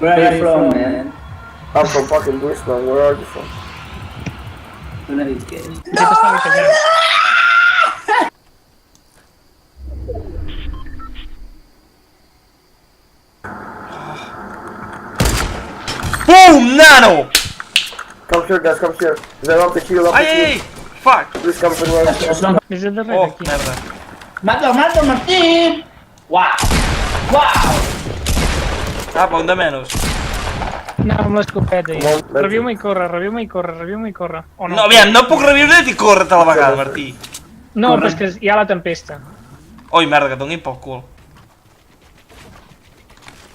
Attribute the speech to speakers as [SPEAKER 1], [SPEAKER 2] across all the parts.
[SPEAKER 1] Where are you from, man?
[SPEAKER 2] I'm from fucking Brisbane, where are you from?
[SPEAKER 1] Una dit que és.
[SPEAKER 3] Sí, t'està bitejant.
[SPEAKER 4] Boom, nano!
[SPEAKER 2] Come here, guys, come here. They want to heal up
[SPEAKER 4] Ai,
[SPEAKER 2] the
[SPEAKER 4] ai, ai! Fuck!
[SPEAKER 2] Please come to where I'm
[SPEAKER 3] Des de darrere,
[SPEAKER 4] Oh,
[SPEAKER 3] aquí.
[SPEAKER 4] merda.
[SPEAKER 1] Mata, Martí! Uau! Uau!
[SPEAKER 4] Apa, un de menys.
[SPEAKER 3] No, amb l'escopeta, ja.
[SPEAKER 2] Molt bé.
[SPEAKER 3] Reviu-me i corre, reviu-me i corre, reviu-me i corre. O
[SPEAKER 4] No, aviam, no puc reviure-te i córrer-te a la vegada, Martí.
[SPEAKER 3] No,
[SPEAKER 1] Corre.
[SPEAKER 3] però és que hi ha la tempesta.
[SPEAKER 4] Oi, merda, que et doni pel cul.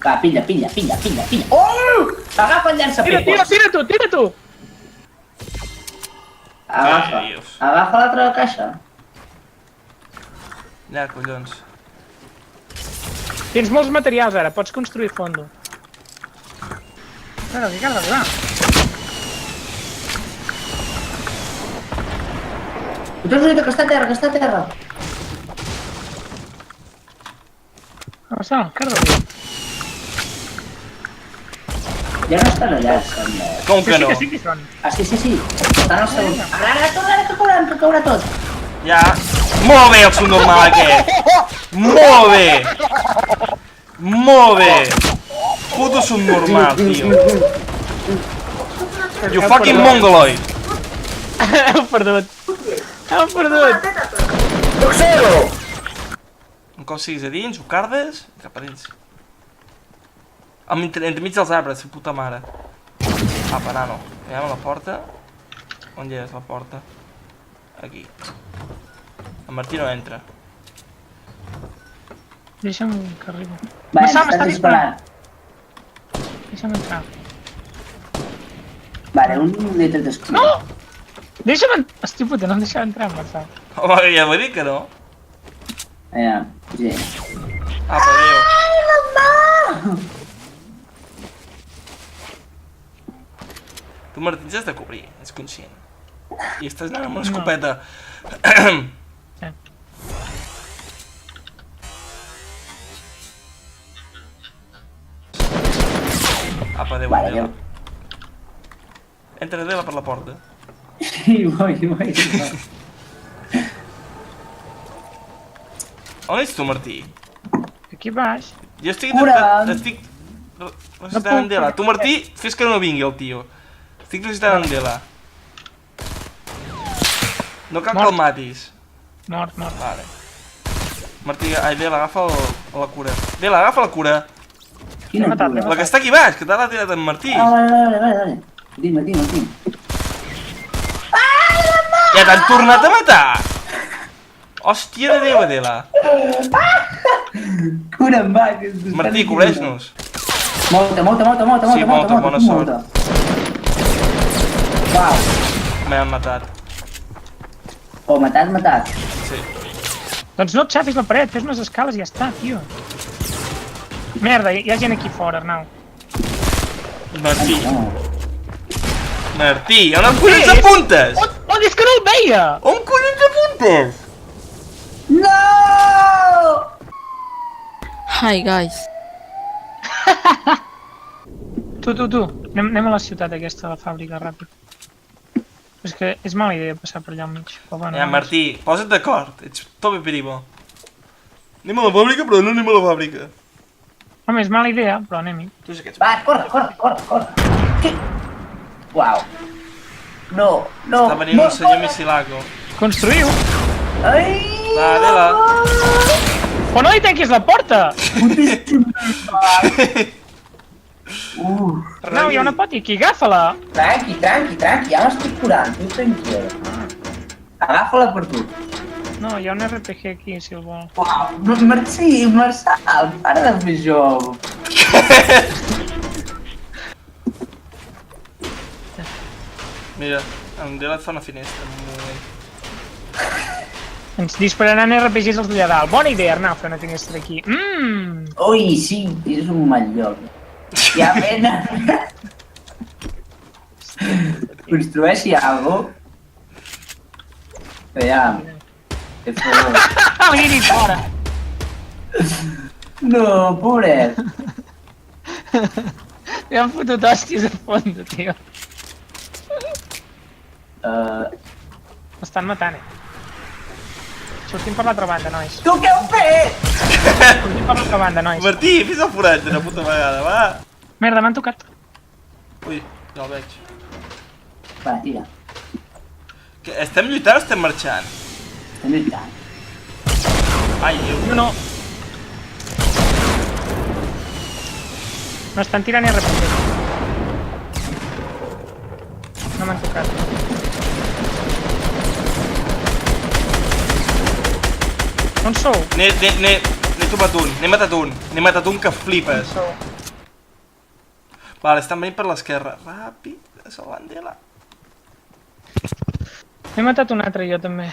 [SPEAKER 1] Va, pilla. Oh! Agafa el
[SPEAKER 3] Tira,
[SPEAKER 1] llançapepos.
[SPEAKER 3] tira tu!
[SPEAKER 1] Agafa.
[SPEAKER 4] Ai, Dios.
[SPEAKER 1] Agafa l'altra caixa.
[SPEAKER 4] Ja, collons.
[SPEAKER 3] Tens molts materials ara, pots construir fondo. Ricardo, va.
[SPEAKER 1] Ho tens una que està a terra,
[SPEAKER 3] Avançar, Ricardo.
[SPEAKER 1] Ja no estan allà, sembla.
[SPEAKER 4] Com que no?
[SPEAKER 3] Sí que són.
[SPEAKER 1] Ah, sí. Estan al segon. Ara, que caurà tot.
[SPEAKER 4] Ja. Molt bé el subnormal aquest. Molt bé. Molt bé. Puto subnormal, tio. You fucking mongoloid.
[SPEAKER 3] Heu perdut.
[SPEAKER 2] Boxero!
[SPEAKER 4] Un cop siguis a dins, ho cardes i cap a dins. Entremig dels arbres, sa puta mare. Apa, nano. Veiem la porta. On hi és la porta? Aquí. El Martí no entra.
[SPEAKER 3] Deixa'm que arribi.
[SPEAKER 1] Va,
[SPEAKER 3] M'està
[SPEAKER 1] m'estàs
[SPEAKER 3] disparant.
[SPEAKER 1] disparant.
[SPEAKER 3] Deixa'm entrar.
[SPEAKER 1] Vale, un litre d'escut.
[SPEAKER 3] No! Deixa'm entrar. Hosti puta, no em deixava entrar, Marçal.
[SPEAKER 4] Home, ja m'ho dic que no.
[SPEAKER 1] Allà, sí.
[SPEAKER 4] Apa, adéu.
[SPEAKER 1] Ai, la mà!
[SPEAKER 4] Tu, Martí, ens has de cobrir, ets conscient. I estàs anant amb una escopeta.
[SPEAKER 3] Sí.
[SPEAKER 4] Apa, adéu,
[SPEAKER 1] Vale,
[SPEAKER 4] adéu.
[SPEAKER 1] adéu.
[SPEAKER 4] Entra, Adela, per la porta.
[SPEAKER 1] Sí, vull.
[SPEAKER 4] On ets tu, Martí?
[SPEAKER 3] Aquí baix.
[SPEAKER 4] Jo estic...
[SPEAKER 1] Cura.
[SPEAKER 4] Estic... Recitant en Dela. Tu, Martí, fes que no vingui el tio. Estic recitant en Dela. No cal que el matis.
[SPEAKER 3] Mort.
[SPEAKER 4] Vale. Martí, ai, Dela, agafa la cura. Dela, agafa la cura.
[SPEAKER 1] Quina
[SPEAKER 3] L'he matat,
[SPEAKER 1] cura.
[SPEAKER 4] La que està aquí baix, que t'ha tirat en Martí.
[SPEAKER 1] Ah, vale. Dime.
[SPEAKER 4] Ja t'han tornat a matar! Hòstia de Déu, Adela.
[SPEAKER 1] Cura em va.
[SPEAKER 4] Martí, cobreix-nos.
[SPEAKER 1] Molta.
[SPEAKER 4] Sí, molta, bona sort.
[SPEAKER 1] Uau.
[SPEAKER 4] M'han matat.
[SPEAKER 1] Oh, matat.
[SPEAKER 4] Sí.
[SPEAKER 3] Doncs no et xafis la paret, fes unes escales i ja està, tio. Merda, hi ha gent aquí fora, Arnau.
[SPEAKER 4] Martí,
[SPEAKER 1] No.
[SPEAKER 4] Martí, on em collons apuntes?
[SPEAKER 3] On és que no el veia?
[SPEAKER 4] On collons apuntes?
[SPEAKER 1] No!
[SPEAKER 5] Hi guys.
[SPEAKER 3] Tu. Anem a la ciutat aquesta, a la fàbrica, ràpid. És que és mala idea passar per allà al mig. Però bueno,
[SPEAKER 4] Ja, Martí, posa't d'acord. Ets tope primo. Anem a la fàbrica, però no anem a la fàbrica.
[SPEAKER 3] Home, és mala idea, però anem-hi.
[SPEAKER 4] Tu és aquests...
[SPEAKER 1] Va, corre. Què? Uau. No.
[SPEAKER 4] Està venint un senyor Misilaco.
[SPEAKER 3] Construïu!
[SPEAKER 1] Ai!
[SPEAKER 4] Va, Adela.
[SPEAKER 3] Però no li tanquis la porta! Arnau, hi ha una pota aquí, agafa-la!
[SPEAKER 1] Tranqui, ja m'estic curant, tu tranquil. Agafa-la per tu.
[SPEAKER 3] No, hi ha un RPG aquí, si el vol.
[SPEAKER 1] Uau, Marçal, para de fer això.
[SPEAKER 4] Mira, en Dela et fa una finestra en un moment.
[SPEAKER 3] Ens dispararan RPGs els d'allà dalt. Bona idea, Arnau, fer una finestra aquí.
[SPEAKER 1] Ui, sí, és un mal lloc. Ja pena. Construeixi algo. Veiem. Que favor.
[SPEAKER 3] Li he dit ara!
[SPEAKER 1] No, pobret.
[SPEAKER 3] Li han fotut hòsties a fons, tio. M'estan matant, Sortim per l'altra banda, nois.
[SPEAKER 1] Tu què heu fet?
[SPEAKER 3] Sortim per l'altra banda, nois.
[SPEAKER 4] Martí, fes el forat d'una puta vegada, va.
[SPEAKER 3] Merda, m'han tocat.
[SPEAKER 4] Ui, ja el veig.
[SPEAKER 1] Va, tira.
[SPEAKER 4] Que, estem lluitant o estem marxant?
[SPEAKER 1] Estem lluitant.
[SPEAKER 4] Ai, Déu.
[SPEAKER 3] No. No estan tirant i repetir. No m'han tocat. On sou?
[SPEAKER 4] N'he topat un, n'he matat un. N'he matat un que flipes.
[SPEAKER 3] Sou.
[SPEAKER 4] Vale, estan venint per l'esquerra. Ràpid, salvant-la.
[SPEAKER 3] He matat un altre jo també.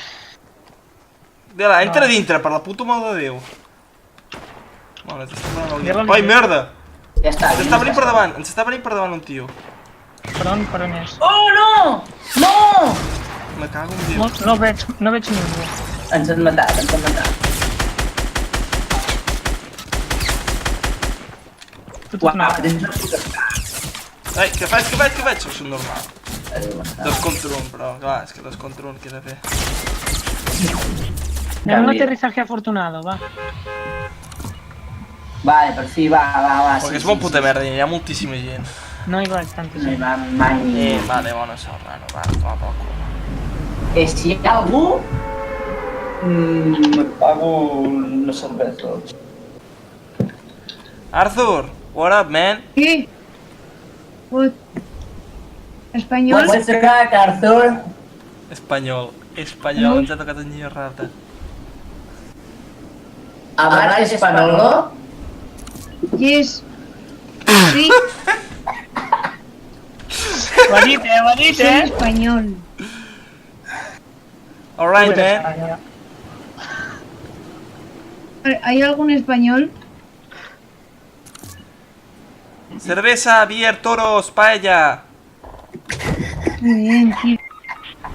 [SPEAKER 4] Dela, entra dintre, per la puta mare de Déu. Bueno, ens està donant el dia.
[SPEAKER 3] Dela,
[SPEAKER 4] Ai, merda!
[SPEAKER 1] Ja està.
[SPEAKER 4] Ens està venint per davant, ens està venint per davant un tio.
[SPEAKER 3] Per on és?
[SPEAKER 1] Oh, no! No!
[SPEAKER 4] Me cago en Déu.
[SPEAKER 3] No veig ningú.
[SPEAKER 1] Ens han matat, ens han matat.
[SPEAKER 3] Tu
[SPEAKER 1] Uau,
[SPEAKER 3] tornava.
[SPEAKER 1] tens una puta cara.
[SPEAKER 4] Ai, què faig? Això és normal.
[SPEAKER 1] Adéu, està.
[SPEAKER 4] 2 contra 1, però clar, és que 2 contra 1 què he de fer?
[SPEAKER 3] Anem a un aterrizaje afortunado, va.
[SPEAKER 1] Vale, per fi, va.
[SPEAKER 4] Perquè és molt puta merda, hi ha moltíssima gent.
[SPEAKER 3] No hi vaig tanta
[SPEAKER 1] No hi
[SPEAKER 3] gent.
[SPEAKER 1] va mai.
[SPEAKER 4] Vale, bona sort, nano, va, toma pel cul.
[SPEAKER 1] Si hi ha algú... me pago una cervesa.
[SPEAKER 4] Arthur, what up, man?
[SPEAKER 5] ¿Qué? What? ¿Español?
[SPEAKER 1] What's the crack, Arthur?
[SPEAKER 4] Espanyol, ens ha tocat en rata.
[SPEAKER 1] ¿Hablas español?
[SPEAKER 5] Yes. Sí,
[SPEAKER 3] Ho ha dit,
[SPEAKER 5] soy español.
[SPEAKER 4] Alright, man.
[SPEAKER 5] ¿Hay algún español?
[SPEAKER 4] Cerveza, beer, toros, paella.
[SPEAKER 5] Muy bien, tío.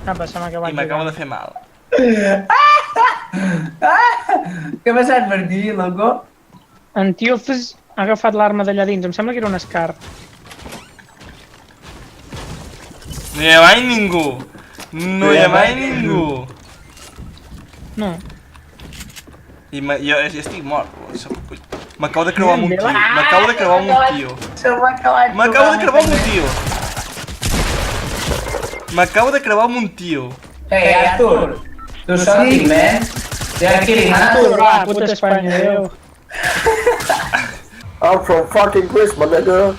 [SPEAKER 3] No, però se m'ha acabat.
[SPEAKER 4] I m'acabo de fer mal.
[SPEAKER 1] Què ha passat per aquí, loco?
[SPEAKER 3] En Tiofes ha agafat l'arma d'allà dins, em sembla que era un Scar.
[SPEAKER 4] No hi ha mai ningú. No hi ha mai ningú.
[SPEAKER 3] No.
[SPEAKER 4] I jo estic mort. M'acabo de creuar amb un tio. M'acabo de creuar amb un tio.
[SPEAKER 1] Se m'ha acabat.
[SPEAKER 4] M'acabo de creuar amb un tio. M'acabo de creuar amb un tio.
[SPEAKER 1] Hey, Arthur. Tu sóc aquí, man. Estic aquí,
[SPEAKER 3] Arthur,
[SPEAKER 1] man.
[SPEAKER 3] va, puta Espanya, adéu.
[SPEAKER 2] I'm from fucking Greece, my nigga.